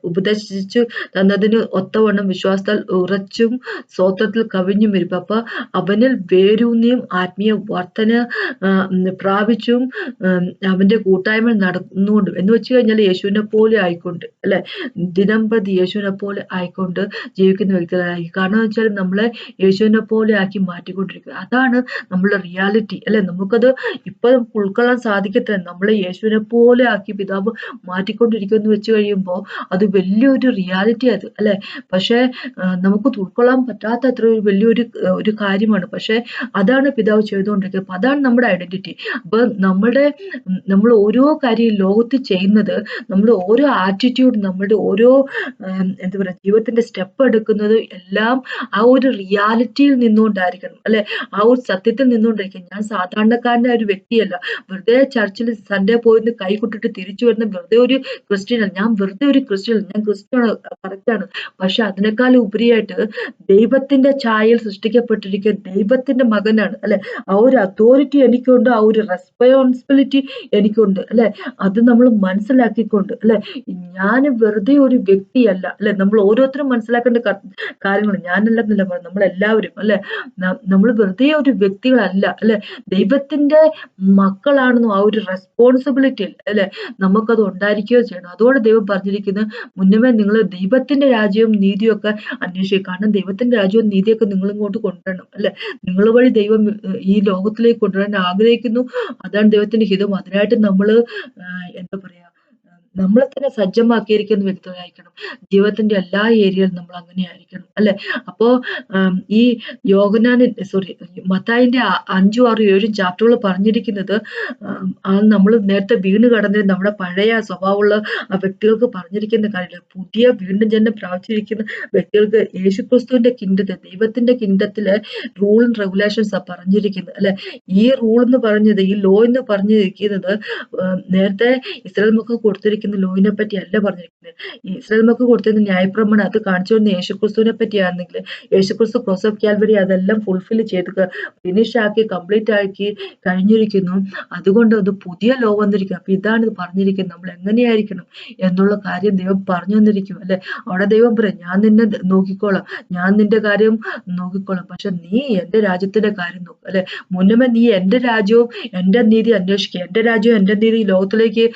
ഉപദേശിച്ചു തന്നതിന് ഒത്തവണ്ണം വിശ്വാസത്താൽ ഉറച്ചും സ്വത്വത്തിൽ കവിഞ്ഞും വരും. അപ്പൊ അവനിൽ വേരൂന്നിയും ആത്മീയ വർധന പ്രാപിച്ചും അവന്റെ കൂട്ടായ്മ നടന്നുകൊണ്ട്, എന്ന് വെച്ച് കഴിഞ്ഞാൽ യേശുവിനെ പോലെ ആയിക്കൊണ്ട് അല്ലെ, ദിനം പ്രതി യേശുവിനെ പോലെ ആയിക്കൊണ്ട് ജീവിക്കുന്ന വ്യക്തികളായി. കാരണം വെച്ചാൽ നമ്മളെ യേശുവിനെ പോലെ ആക്കി മാറ്റിക്കൊണ്ടിരിക്കുക. അതാണ് നമ്മളുടെ റിയാലിറ്റി അല്ലെ. നമുക്കത് ഇപ്പൊ ഉൾക്കൊള്ളാൻ സാധിക്കത്തില്ല. നമ്മളെ യേശുവിനെ പോലെ ആക്കി പിതാവ് മാറ്റിക്കൊണ്ടിരിക്കുക എന്ന് വെച്ച് കഴിയുമ്പോൾ അത് വലിയൊരു റിയാലിറ്റി അത് അല്ലെ. പക്ഷെ നമുക്ക് ഉൾക്കൊള്ളാൻ പറ്റാത്ത അത്ര വലിയൊരു കാര്യമാണ്. പക്ഷെ അതാണ് പിതാവ് ചെയ്തുകൊണ്ടിരിക്കുന്നത്. അപ്പൊ അതാണ് നമ്മുടെ ഐഡന്റിറ്റി. അപ്പൊ നമ്മൾ ഓരോ കാര്യം ലോകത്ത് ചെയ്യുന്നത്, നമ്മുടെ ഓരോ ആറ്റിറ്റ്യൂഡ്, നമ്മുടെ ഓരോ എന്താ പറയാ ജീവിതത്തിന്റെ സ്റ്റെപ്പ് എടുക്കുന്നത് എല്ലാം ആ ഒരു റിയാലിറ്റിയിൽ നിന്നുകൊണ്ടായിരിക്കണം അല്ലെ. ആ ഒരു സത്യത്തിൽ നിന്നുകൊണ്ടിരിക്കും. ഞാൻ സാധാരണക്കാരന്റെ ഒരു വ്യക്തിയല്ല. വെറുതെ ചർച്ചിൽ സൺഡേ പോയി കൈ കൊട്ടിട്ട് തിരിച്ചു വരുന്ന വെറുതെ ഒരു ക്രിസ്ത്യനല്ല. ഞാൻ വെറുതെ ഒരു ക്രിസ്ത്യൻ, ഞാൻ ക്രിസ്ത്യനാണ്, കറക്റ്റാണ്. പക്ഷെ അതിനേക്കാൾ ഉപരിയായിട്ട് ദൈവത്തിന്റെ ഛായയിൽ സൃഷ്ടിക്കപ്പെട്ടിരിക്കുന്ന ദൈവത്തിന്റെ മകനാണ് അല്ലെ. ആ ഒരു അതോറിറ്റി എനിക്കുണ്ട്, ആ ഒരു റെസ്പോൺസിബിലിറ്റി എനിക്കുണ്ട് അല്ലെ. അത് നമ്മൾ മനസ്സിലാക്കിക്കൊണ്ട് അല്ലെ, ഞാൻ വെറുതെ ഒരു വ്യക്തിയല്ല അല്ലെ. നമ്മൾ ഓരോരുത്തരും മനസ്സിലാക്കേണ്ട കാര്യങ്ങൾ, ഞാനല്ലെന്നല്ല പറയുന്നത്, നമ്മളെല്ലാവരും അല്ലെ, നമ്മൾ വെറുതെ ഒരു വ്യക്തികളല്ല അല്ലെ, ദൈവത്തിന്റെ മക്കളാണെന്നും ആ ഒരു റെസ്പോൺസിബിലിറ്റി അല്ലെ നമുക്കത് ഉണ്ടായിരിക്കുകയോ ചെയ്യണം. അതോടെ ദൈവം പറഞ്ഞിരിക്കുന്നത്, മുന്നമേ നിങ്ങൾ ദൈവത്തിന്റെ രാജ്യവും നീതിയും ഒക്കെ അന്വേഷിക്കുക. കാരണം ദൈവത്തിന്റെ രാജ്യവും നീതിയൊക്കെ നിങ്ങൾ ഇങ്ങോട്ട് കൊണ്ടുവരണം അല്ലെ. നിങ്ങൾ വഴി ദൈവം ഈ ലോകത്തിലേക്ക് കൊണ്ടുവരാൻ ആഗ്രഹിക്കുന്നു. അതാണ് ദൈവത്തിന്റെ ഹിതം. അതിനായിട്ട് നമ്മൾ എന്താ പറയാ, നമ്മളെ തന്നെ സജ്ജമാക്കിയിരിക്കുന്ന വ്യക്തികളായിരിക്കണം. ജീവിതത്തിന്റെ എല്ലാ ഏരിയയിലും നമ്മൾ അങ്ങനെ ആയിരിക്കണം അല്ലെ. അപ്പോ ഈ മത്തായിന്റെ 5, 6, 7 ചാപ്റ്ററുകൾ പറഞ്ഞിരിക്കുന്നത് നമ്മൾ നേരത്തെ വീണ് കടന്ന് നമ്മുടെ പഴയ സ്വഭാവമുള്ള ആ വ്യക്തികൾക്ക് പറഞ്ഞിരിക്കുന്ന കാര്യമില്ല. പുതിയ വീണ്ടും ജന്മം പ്രാപിച്ചിരിക്കുന്ന വ്യക്തികൾക്ക് യേശുക്രിസ്തുവിന്റെ കിങ്ഡത്തിൽ, ദൈവത്തിന്റെ കിങ്ഡത്തിലെ റൂൾ ആൻഡ് റെഗുലേഷൻസ് ആ പറഞ്ഞിരിക്കുന്നത് അല്ലെ. ഈ റൂൾ എന്ന് പറഞ്ഞത്, ഈ ലോ എന്ന് പറഞ്ഞിരിക്കുന്നത് നേരത്തെ ഇസ്രായേൽ മക്കൾക്ക് കൊടുത്തിരിക്കുന്ന ലോയിനെ പറ്റി അല്ല പറഞ്ഞിരിക്കുന്നത്. ഇസ്രായേൽ മക്കൾക്ക് കൊടുത്തിരുന്ന ന്യായപ്രമാണം അത് കാണിച്ചു തന്ന യേശുക്രിസ്തുവിനെ പറ്റിയാണെങ്കിൽ, യേശുക്രിസ്തു ക്രോസ് ഓഫ് കാൽവരി അതെല്ലാം ഫുൾഫിൽ ചെയ്ത് ഫിനിഷ് ആക്കി കംപ്ലീറ്റ് ആക്കി കഴിഞ്ഞിരിക്കുന്നു. അതുകൊണ്ട് അത് പുതിയ ലോ വന്നിരിക്കുന്നു. അപ്പൊ ഇതാണ് ഇത് പറഞ്ഞിരിക്കുന്നത്, നമ്മൾ എങ്ങനെയായിരിക്കണം എന്നുള്ള കാര്യം ദൈവം പറഞ്ഞു തന്നിരിക്കും അല്ലെ. അവിടെ ദൈവം പറയും, ഞാൻ നിന്നെ നോക്കിക്കോളാം, ഞാൻ നിന്റെ കാര്യം നോക്കിക്കോളാം, പക്ഷെ നീ എന്റെ രാജ്യത്തിന്റെ കാര്യം നോക്കും അല്ലെ. മുന്നമേ നീ എന്റെ രാജ്യവും എന്റെ നീതി അന്വേഷിക്കുക, എന്റെ രാജ്യവും എന്റെ നീതി ലോകത്തിലേക്ക്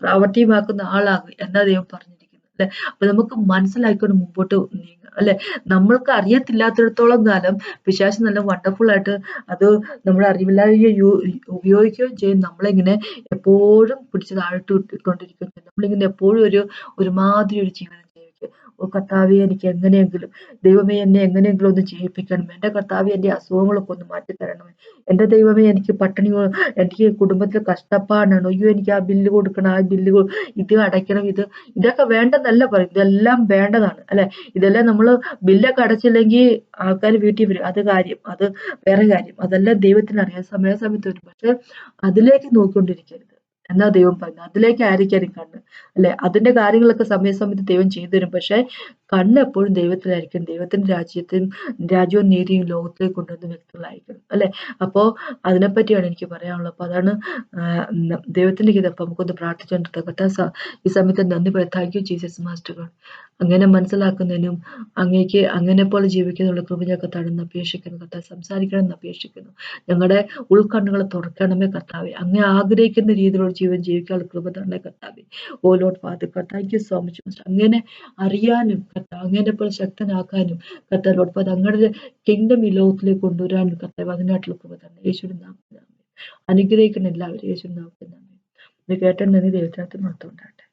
പ്രാവർത്തികമാക്കുന്ന ആളാകും എന്നാ ദൈവം പറഞ്ഞിരിക്കുന്നത് അല്ലെ. അപ്പൊ നമുക്ക് മനസ്സിലാക്കിക്കൊണ്ട് മുമ്പോട്ട് നീങ്ങുക അല്ലെ. നമ്മൾക്ക് അറിയത്തില്ലാത്തിടത്തോളം കാലം പിശാച് നല്ല വണ്ടർഫുൾ ആയിട്ട് അത് നമ്മുടെ അറിവില്ലായ്മ ഉപയോഗിക്കുകയും ചെയ്യും. നമ്മളിങ്ങനെ എപ്പോഴും പിടിച്ച് താഴോട്ട് ഇട്ടുകൊണ്ടിരിക്കുകയും ചെയ്യും. നമ്മളിങ്ങനെ എപ്പോഴും ഒരുമാതിരി ഒരു ജീവിതം ജീവിക്കും. ഓ കർത്താവെ, എനിക്ക് എങ്ങനെയെങ്കിലും ദൈവമേ എന്നെ എങ്ങനെയെങ്കിലും ഒന്ന് ജീവിപ്പിക്കണം. എൻ്റെ കർത്താവെ, എൻ്റെ അസുഖങ്ങളൊക്കെ ഒന്ന് മാറ്റിത്തരണമേ. എൻ്റെ ദൈവമേ, എനിക്ക് എനിക്ക് കുടുംബത്തിൽ കഷ്ടപ്പാടാണ്. അയ്യോ, എനിക്ക് ആ ബില്ല് കൊടുക്കണം, ആ ബില്ല് ഇത് അടയ്ക്കണം, ഇതൊക്കെ വേണ്ടെന്നല്ല പറയും, ഇതെല്ലാം വേണ്ടതാണ് അല്ലെ. ഇതെല്ലാം നമ്മൾ ബില്ലൊക്കെ അടച്ചില്ലെങ്കിൽ ആൾക്കാർ വീട്ടിൽ വരും, അത് വേറെ കാര്യം. അതെല്ലാം ദൈവത്തിനറിയാം, സമയാസമയത്ത് വരും. പക്ഷെ അതിലേക്ക് നോക്കിക്കൊണ്ടിരിക്കരുത് എന്നാ ദൈവം പറഞ്ഞു. അതിലേക്ക് ആയിരിക്കാനും കണ്ണ് അല്ലെ. അതിന്റെ കാര്യങ്ങളൊക്കെ സമയാസമയത്ത് ദൈവം ചെയ്തു തരും. പക്ഷെ കണ്ണ് എപ്പോഴും ദൈവത്തിലായിരിക്കും. ദൈവത്തിന്റെ രാജ്യവും നീതിയും ലോകത്തിലേക്ക് കൊണ്ടുവന്ന വ്യക്തികളായിരിക്കണം അല്ലെ. അപ്പോ അതിനെപ്പറ്റിയാണ് എനിക്ക് പറയാനുള്ളത്. അപ്പൊ അതാണ് ദൈവത്തിന്റെ ഗീതം. അപ്പൊ നമുക്കൊന്ന് പ്രാർത്ഥിച്ചുകൊണ്ട് കർത്താവേ, ഈ സമയത്ത് നന്ദി പറയാം. Thank you Jesus master God. അങ്ങനെ മനസ്സിലാക്കുന്നതിനും അങ്ങേക്ക് അങ്ങനെ പോലെ ജീവിക്കാനുള്ള കൃപ ഞാൻ കർത്താവിനെ അപേക്ഷിക്കുന്നു. കർത്താവ് സംസാരിക്കണമെന്ന് അപേക്ഷിക്കുന്നു. ഞങ്ങളുടെ ഉൾക്കണ്ണുകളെ തുറക്കണമേ കർത്താവേ. അങ്ങേ ആഗ്രഹിക്കുന്ന രീതിയിലുള്ള ജീവൻ ജീവിക്കാനുള്ള കൃപ തന്നെ കർത്താവേ. Oh lord father God, thank you so much master. അങ്ങനെ അറിയാനും കർത്താവ് അങ്ങനെ പോലെ ശക്തനാക്കാനും കർത്താവ് ലോർഡ് ഫാദർ അങ്ങയുടെ കിങ്ഡം ഈ ലോകത്തിലേക്ക് കൊണ്ടുവരാനും കർത്താവ് അതിനായിട്ടുള്ള കൃപ തന്നെ യേശുവിന്റെ നാമത്തിൽ അനുഗ്രഹിക്കണം എല്ലാവരും. യേശുവിന്റെ നാമത്തിൽ ഇത് കേട്ട നന്ദി. ദൈവത്തിനകത്ത് മഹത്വം ഉണ്ടാകട്ടെ.